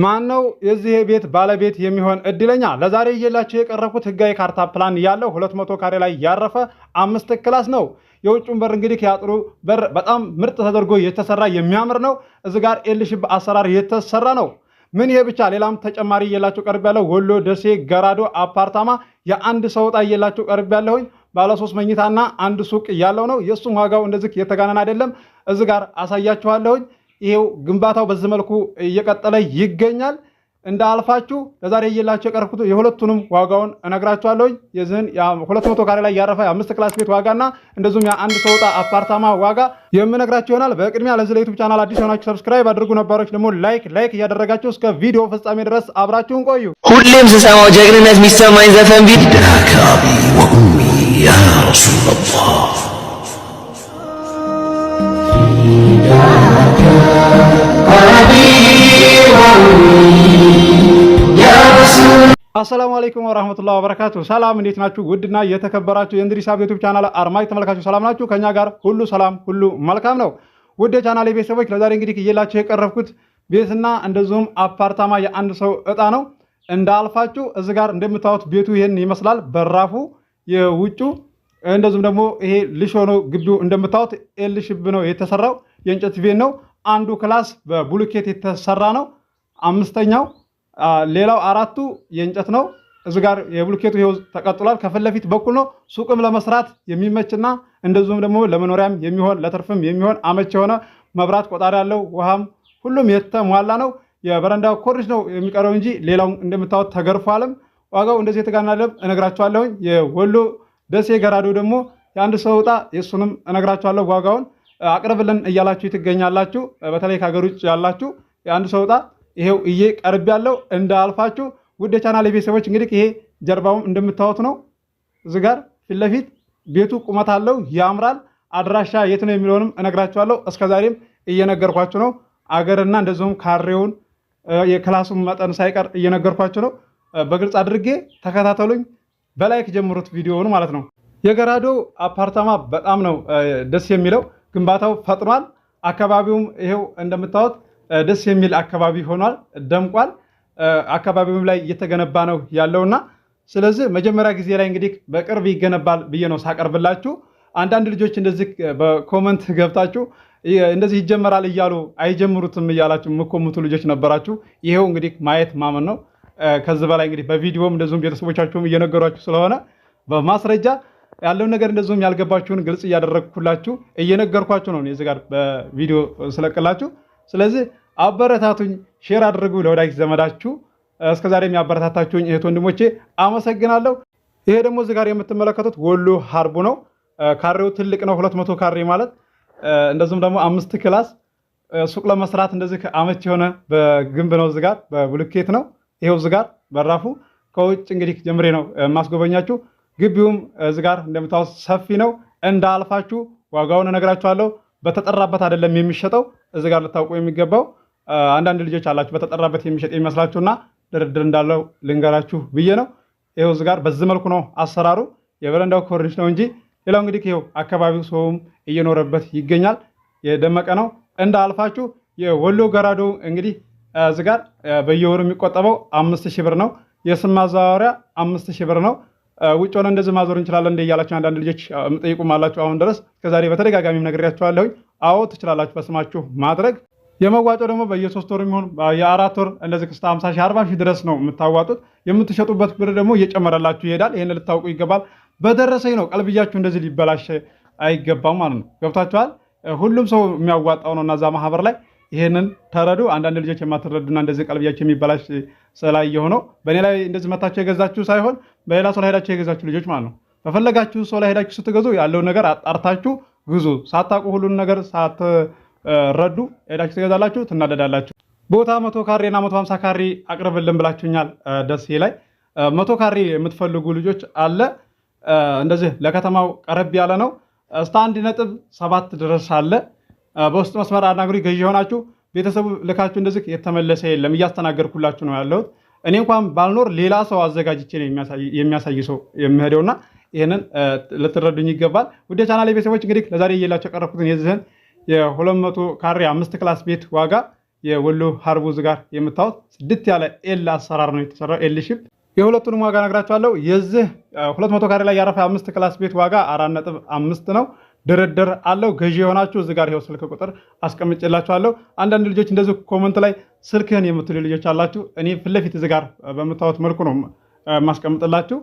ማነው የዚህ ቤት ባለቤት የሚሆን እድለኛ? ለዛሬ ይዤላችሁ የቀረብኩት ህጋዊ ካርታ ፕላን ያለው 200 ካሬ ላይ ያረፈ 5 ክላስ ነው። የውጭውን በር እንግዲህ ያጥሩ በር በጣም ምርጥ ተደርጎ የተሰራ የሚያምር ነው። እዚህ ጋር ኤል ሼፕ አሰራር የተሰራ ነው። ምን ይሄ ብቻ ሌላም ተጨማሪ ይዤላችሁ ቀርብ ያለው ወሎ ደሴ ገራዶ አፓርታማ የአንድ ሰው ዕጣ ይዤላችሁ ቀርብ ያለሁኝ ባለ 3 መኝታና አንድ ሱቅ ያለው ነው። የሱም ዋጋው እንደዚህ የተጋነን አይደለም። እዚህ ጋር አሳያችኋለሁኝ። ይሄው ግንባታው በዚህ መልኩ እየቀጠለ ይገኛል። እንዳልፋችሁ ለዛሬ ይዤላችሁ የቀረብኩት የሁለቱንም ዋጋውን እነግራችኋለሁ። የዚህን 200 ካሬ ላይ ያረፈ 5 ክላስ ቤት ዋጋና እንደዚሁም የአንድ ሰው ዕጣ አፓርታማ ዋጋ የምነግራችሁ ይሆናል። በቅድሚያ ለዚህ ለዩቲዩብ ቻናል አዲስ ሆናችሁ ሰብስክራይብ አድርጉ፣ ነባሮች ደግሞ ላይክ እያደረጋችሁ እስከ ቪዲዮ ፍጻሜ ድረስ አብራችሁን ቆዩ። ሁሌም ስሰማው ጀግንነት የሚሰማኝ ዘፈን ቢል ዳካቢ ወኡሚ ያ ረሱላህ አሰላሙ አለይኩም ወራህመቱላሂ ወበረካቱ። ሰላም እንዴት ናችሁ? ውድና የተከበራችሁ የእንድሪስ አብ ዩቲዩብ ቻናል አድማጭ ተመልካቾች ሰላም ናችሁ? ከኛ ጋር ሁሉ ሰላም ሁሉ መልካም ነው። ውድ የቻናሌ ቤተሰቦች ለዛሬ እንግዲህ ይዤላችሁ የቀረብኩት ቤትና እንደዚሁም አፓርታማ የአንድ ሰው ዕጣ ነው። እንዳልፋችሁ እዚህ ጋር እንደምታዩት ቤቱ ይሄን ይመስላል። በራፉ የውጩ እንደዚሁም ደግሞ ይሄ ልሾ ነው። ግቢው እንደምታዩት ኤል ሼፕ ነው የተሰራው። የእንጨት ቤት ነው። አንዱ ክላስ በብሎኬት የተሰራ ነው። አምስተኛው ሌላው አራቱ የእንጨት ነው። እዚህ ጋር የብሎኬቱ ይሄው ተቀጥሏል። ከፊት ለፊት በኩል ነው። ሱቅም ለመስራት የሚመችና እንደዚሁም ደግሞ ለመኖሪያም የሚሆን ለትርፍም የሚሆን አመች የሆነ መብራት ቆጣሪ ያለው ውሃም ሁሉም የተሟላ ነው። የበረንዳው ኮርኒስ ነው የሚቀረው እንጂ ሌላው እንደምታዩት ተገርፏልም። ዋጋው እንደዚህ የተጋናለም እነግራችኋለሁ። የወሎ ደሴ ገራዶ ደግሞ የአንድ ሰው ዕጣ የሱንም እነግራችኋለሁ። ዋጋውን አቅርብልን እያላችሁ ትገኛላችሁ። በተለይ ከሀገር ውጭ ያላችሁ የአንድ ሰው ዕጣ ይሄው ቀርብ ያለው እንዳልፋችሁ። ውድ የቻናል ቤተሰቦች እንግዲህ ይሄ ጀርባውም እንደምታዩት ነው። እዚህ ጋር ፊት ለፊት ቤቱ ቁመት አለው፣ ያምራል። አድራሻ የት ነው የሚለውንም እነግራችኋለሁ። እስከዛሬም እየነገርኳችሁ ነው። አገርና እንደዚሁም ካሬውን የክላሱን መጠን ሳይቀር እየነገርኳችሁ ነው። በግልጽ አድርጌ ተከታተሉኝ። በላይክ ጀምሩት ቪዲዮውን ማለት ነው። የገራዶ አፓርታማ በጣም ነው ደስ የሚለው። ግንባታው ፈጥኗል። አካባቢውም ይሄው እንደምታዩት ደስ የሚል አካባቢ ሆኗል፣ ደምቋል። አካባቢውም ላይ እየተገነባ ነው ያለውና ስለዚህ መጀመሪያ ጊዜ ላይ እንግዲህ በቅርብ ይገነባል ብዬ ነው ሳቀርብላችሁ። አንዳንድ ልጆች እንደዚህ በኮመንት ገብታችሁ እንደዚህ ይጀመራል እያሉ አይጀምሩትም እያላችሁ የምትኮምቱ ልጆች ነበራችሁ። ይሄው እንግዲህ ማየት ማመን ነው። ከዚህ በላይ እንግዲህ በቪዲዮም እንደዚሁም ቤተሰቦቻችሁም እየነገሯችሁ ስለሆነ በማስረጃ ያለውን ነገር እንደዚሁም ያልገባችሁን ግልጽ እያደረግኩላችሁ እየነገርኳችሁ ነው እዚህ ጋር በቪዲዮ ስለቅላችሁ። ስለዚህ አበረታቱኝ፣ ሼር አድርጉ ለወዳጅ ዘመዳችሁ። እስከዛሬ የሚያበረታታችሁኝ እህት ወንድሞቼ አመሰግናለሁ። ይሄ ደግሞ እዚህ ጋር የምትመለከቱት ወሎ ሀርቡ ነው። ካሬው ትልቅ ነው፣ 200 ካሬ ማለት። እንደዚሁም ደግሞ 5 ክላስ ሱቅ ለመስራት እንደዚህ አመች የሆነ በግንብ ነው። እዚህ ጋር በብሎኬት ነው። ይሄው እዚህ ጋር በራፉ ከውጭ እንግዲህ ጀምሬ ነው ማስጎበኛችሁ። ግቢውም እዚህ ጋር እንደምታዩት ሰፊ ነው። እንዳልፋችሁ ዋጋውን እነግራችኋለሁ። በተጠራበት አይደለም የሚሸጠው። እዚህ ጋር ልታውቁ የሚገባው አንዳንድ ልጆች አላችሁ በተጠራበት የሚሸጥ የሚመስላችሁና ድርድር እንዳለው ልንገራችሁ ብዬ ነው። ይሄው እዚህ ጋር በዚህ መልኩ ነው አሰራሩ። የበረንዳው ኮርኒስ ነው እንጂ ሌላው እንግዲህ ይሄው አካባቢው ሰውም እየኖረበት ይገኛል። የደመቀ ነው። እንዳልፋችሁ የወሎ ገራዶ እንግዲህ እዚህ ጋር በየወሩ የሚቆጠበው 5000 ብር ነው። የስም ማዛወሪያ 5000 ብር ነው። ውጭ ሆነ እንደዚህ ማዞር እንችላለን እንደ እያላችሁ አንዳንድ ልጆች የምጠይቁም አላችሁ። አሁን ድረስ ከዛሬ በተደጋጋሚ ነግሬያችኋለሁ። አዎ ትችላላችሁ በስማችሁ ማድረግ። የመዋጮ ደግሞ በየ3 ወር የሚሆን የ4 ወር እንደዚህ እስከ 50 ሺህ 40 ሺህ ድረስ ነው የምታዋጡት። የምትሸጡበት ብር ደግሞ እየጨመረላችሁ ይሄዳል። ይሄን ልታውቁ ይገባል። በደረሰኝ ነው ቀልብያችሁ እንደዚህ ሊበላሽ አይገባም ማለት ነው። ገብታችኋል? ሁሉም ሰው የሚያዋጣው ነው እና እዛ ማህበር ላይ ይሄንን ተረዱ። አንዳንድ ልጆች የማትረዱና እንደዚህ ቀልብያችሁ የሚበላሽ ስላየሁ ነው። በእኔ ላይ እንደዚህ መታችሁ የገዛችሁ ሳይሆን በሌላ ሰው ላይ ሄዳችሁ የገዛችሁ ልጆች ማለት ነው። በፈለጋችሁ ሰው ላይ ሄዳችሁ ስትገዙ ያለውን ነገር አጣርታችሁ ግዙ። ሳታውቁ ሁሉን ነገር ሳትረዱ ሄዳችሁ ትገዛላችሁ፣ ትናደዳላችሁ። ቦታ 100 ካሬ እና 150 ካሬ አቅርብልን ብላችሁኛል። ደሴ ላይ 100 ካሬ የምትፈልጉ ልጆች አለ። እንደዚህ ለከተማው ቀረብ ያለ ነው። እስከ 1.7 ድረስ አለ። በውስጥ መስመር አናግሪ ገዢ የሆናችሁ ቤተሰቡ ልካችሁ እንደዚህ የተመለሰ የለም። እያስተናገርኩላችሁ ነው ያለሁት። እኔ እንኳን ባልኖር ሌላ ሰው አዘጋጅቼ ነው የሚያሳይ ሰው የሚሄደውና ይሄንን ልትረዱኝ ይገባል። ወደ ቻናሌ ቤተሰቦች እንግዲህ ለዛሬ እየላችሁ ቀረብኩትን የዚህን የ200 ካሬ 5 ክላስ ቤት ዋጋ የወሎ ሀርቡ ጋር የምታዩት ጽድት ያለ ኤል አሰራር ነው የተሰራው። ኤል ሺፕ የሁለቱንም ዋጋ ነግራችኋለሁ። የዚህ 200 ካሬ ላይ ያረፈ 5 ክላስ ቤት ዋጋ 4.5 ነው። ድርድር አለው። ገዢ የሆናችሁ እዚህ ጋር ይኸው ስልክ ቁጥር አስቀምጬላችኋለሁ። አንዳንድ ልጆች እንደዚህ ኮመንት ላይ ስልክህን የምትሉ ልጆች አላችሁ። እኔ ፊት ለፊት እዚህ ጋር በምታዩት መልኩ ነው ማስቀምጥላችሁ።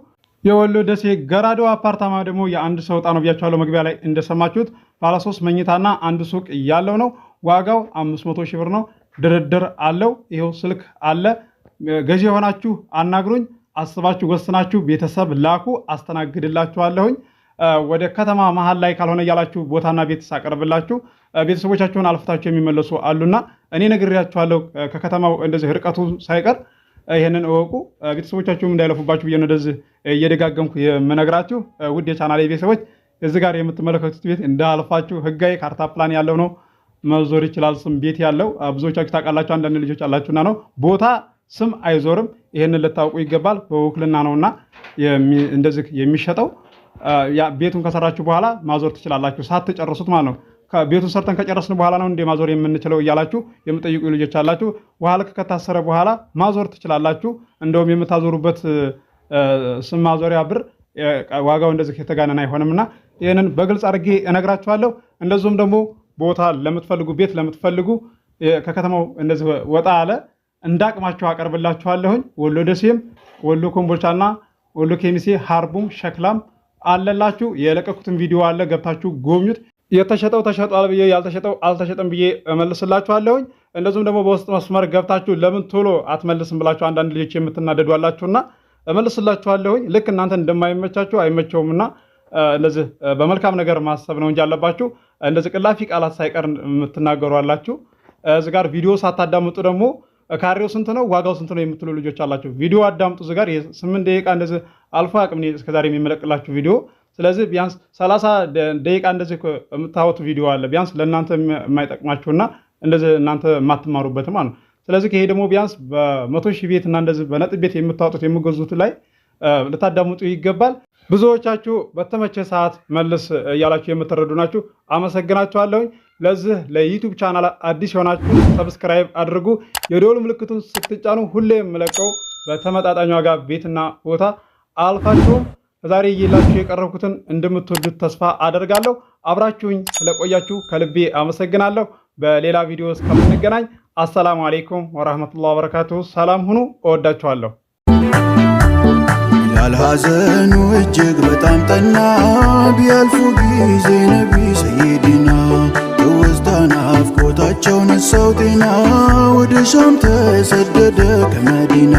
የወሎ ደሴ ገራዶ አፓርታማ ደግሞ የአንድ ሰው ዕጣ ነው ብያችኋለሁ። መግቢያ ላይ እንደሰማችሁት ባለ 3 መኝታና አንድ ሱቅ ያለው ነው። ዋጋው 500 ሺህ ብር ነው። ድርድር አለው። ይኸው ስልክ አለ። ገዢ የሆናችሁ አናግሩኝ። አስባችሁ ወስናችሁ ቤተሰብ ላኩ፣ አስተናግድላችኋለሁኝ። ወደ ከተማ መሀል ላይ ካልሆነ እያላችሁ ቦታና ቤት ሳቀርብላችሁ ቤተሰቦቻችሁን አልፍታችሁ የሚመለሱ አሉና እኔ ነግሬያችኋለሁ። ከከተማው እንደዚህ ርቀቱ ሳይቀር ይሄንን እወቁ። ቤተሰቦቻችሁም እንዳይለፉባችሁ ብዬ ነው እንደዚህ እየደጋገምኩ የምነግራችሁ። ውድ የቻናሌ ቤተሰቦች እዚህ ጋር የምትመለከቱት ቤት እንዳልፋችሁ ህጋዊ ካርታ ፕላን ያለው ነው። መዞር ይችላል። ስም ቤት ያለው ብዙዎቻችሁ ታውቃላችሁ። አንዳንድ ልጆች አላችሁና ነው። ቦታ ስም አይዞርም። ይሄንን ልታውቁ ይገባል። በውክልና ነውና እንደዚህ የሚሸጠው። ቤቱን ከሰራችሁ በኋላ ማዞር ትችላላችሁ፣ ሳትጨርሱት ማለት ነው። ቤቱን ሰርተን ከጨረስን በኋላ ነው እንደ ማዞር የምንችለው እያላችሁ የምጠይቁ ልጆች አላችሁ። ውሃ ልክ ከታሰረ በኋላ ማዞር ትችላላችሁ። እንደውም የምታዞሩበት ስም ማዞሪያ ብር ዋጋው እንደዚህ የተጋነን አይሆንምና ይህንን በግልጽ አድርጌ እነግራችኋለሁ። እንደዚሁም ደግሞ ቦታ ለምትፈልጉ ቤት ለምትፈልጉ ከከተማው እንደዚህ ወጣ ያለ እንዳቅማችሁ አቀርብላችኋለሁኝ። ወሎ ደሴም፣ ወሎ ኮምቦልቻና ወሎ ኬሚሴ፣ ሀርቡም ሸክላም አለላችሁ። የለቀኩትን ቪዲዮ አለ፣ ገብታችሁ ጎብኙት። የተሸጠው ተሸጧል ብዬ ያልተሸጠው አልተሸጠም ብዬ እመልስላችኋለሁኝ። እንደዚሁም ደግሞ በውስጥ መስመር ገብታችሁ ለምን ቶሎ አትመልስም ብላችሁ አንዳንድ ልጆች የምትናደዱ አላችሁና እመልስላችኋለሁኝ። ልክ እናንተ እንደማይመቻችሁ አይመቸውምና እንደዚህ በመልካም ነገር ማሰብ ነው እንጂ አለባችሁ እንደዚህ ቅላፊ ቃላት ሳይቀር የምትናገሩ አላችሁ። እዚህ ጋር ቪዲዮ ሳታዳምጡ ደግሞ ካሬው ስንት ነው ዋጋው ስንት ነው የምትሉ ልጆች አላችሁ። ቪዲዮ አዳምጡ። እዚህ ጋር የ8 ደቂቃ እንደዚህ አልፎ አቅም እስከዛሬ የሚመለቅላችሁ ቪዲዮ። ስለዚህ ቢያንስ 30 ደቂቃ እንደዚህ የምታዩት ቪዲዮ አለ ቢያንስ ለእናንተ የማይጠቅማችሁና እንደዚህ እናንተ የማትማሩበት ማለት ነው። ስለዚህ ይሄ ደግሞ ቢያንስ በ100 ሺህ ቤት እና እንደዚህ በነጥብ ቤት የምታወጡት የምገዙት ላይ ልታዳምጡ ይገባል። ብዙዎቻችሁ በተመቸ ሰዓት መልስ እያላችሁ የምትረዱ ናችሁ። አመሰግናችኋለሁኝ። ለዚህ ለዩቲዩብ ቻናል አዲስ የሆናችሁ ሰብስክራይብ አድርጉ። የደወል ምልክቱን ስትጫኑ ሁሌ የምለቀው በተመጣጣኝ ዋጋ ቤትና ቦታ አልፋችሁም ዛሬ እየላችሁ የቀረብኩትን እንደምትወዱት ተስፋ አደርጋለሁ። አብራችሁኝ ስለቆያችሁ ከልቤ አመሰግናለሁ። በሌላ ቪዲዮ እስከምንገናኝ አሰላሙ አለይኩም ወራህመቱላሂ ወበረካቱሁ። ሰላም ሁኑ። እወዳችኋለሁ። ያልሐዘኑ እጅግ በጣም ጠና ቢያልፉ ጊዜ ነቢ ሰይድና ትውስታ ናፍቆታቸው ነሳው ጤና ወደ ሻም ተሰደደ ከመዲና